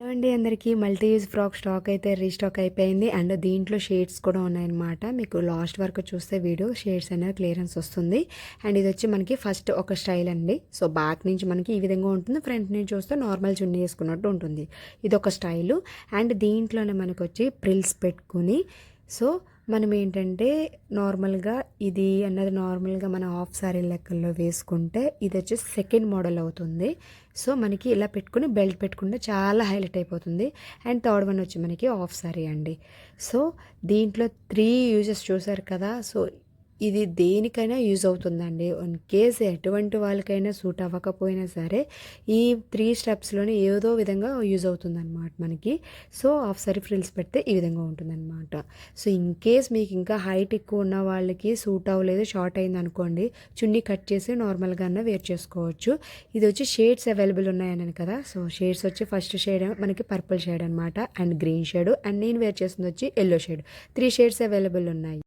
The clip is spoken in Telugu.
హలో అండి అందరికీ మల్టీ యూజ్ ఫ్రాక్ స్టాక్ అయితే రీస్టాక్ అయిపోయింది అండ్ దీంట్లో షేడ్స్ కూడా ఉన్నాయన్నమాట. మీకు లాస్ట్ వరకు చూస్తే వీడియో షేడ్స్ అనేది క్లియరెన్స్ వస్తుంది. అండ్ ఇది వచ్చి మనకి ఫస్ట్ ఒక స్టైల్ అండి. సో బ్యాక్ నుంచి మనకి ఈ విధంగా ఉంటుంది, ఫ్రంట్ నుంచి చూస్తే నార్మల్ చున్నీ వేసుకున్నట్టు ఉంటుంది. ఇది ఒక స్టైలు. అండ్ దీంట్లోనే మనకు వచ్చి ప్రిల్స్ పెట్టుకుని సో మనం ఏంటంటే నార్మల్గా ఇది అన్నది నార్మల్గా మన హాఫ్ సారీ లెక్కల్లో వేసుకుంటే ఇది వచ్చి సెకండ్ మోడల్ అవుతుంది. సో మనకి ఇలా పెట్టుకుని బెల్ట్ పెట్టుకుంటే చాలా హైలైట్ అయిపోతుంది. అండ్ థర్డ్ వన్ వచ్చి మనకి హాఫ్ సారీ అండి. సో దీంట్లో 3 యూజెస్ చూసారు కదా. సో ఇది దేనికైనా యూజ్ అవుతుందండి. ఇన్ కేస్ ఎటువంటి వాళ్ళకైనా సూట్ అవ్వకపోయినా సరే ఈ 3 స్టెప్స్లోనే ఏదో విధంగా యూజ్ అవుతుందన్నమాట మనకి. సో హాఫ్ సారీ ఫ్రిల్స్ పెడితే ఈ విధంగా ఉంటుందన్నమాట. సో ఇన్ కేస్ మీకు ఇంకా హైట్ ఎక్కువ ఉన్న వాళ్ళకి సూట్ అవ్వలేదు, షార్ట్ అయింది అనుకోండి, చున్నీ కట్ చేసి నార్మల్గా వేర్ చేసుకోవచ్చు. ఇది వచ్చి షేడ్స్ అవైలబుల్ ఉన్నాయని కదా. సో షేడ్స్ వచ్చి ఫస్ట్ షేడ్ మనకి పర్పుల్ షేడ్ అనమాట, అండ్ గ్రీన్ షేడ్, అండ్ నేను వేర్ చేసింది వచ్చి ఎల్లో షేడ్. 3 షేడ్స్ అవైలబుల్ ఉన్నాయి.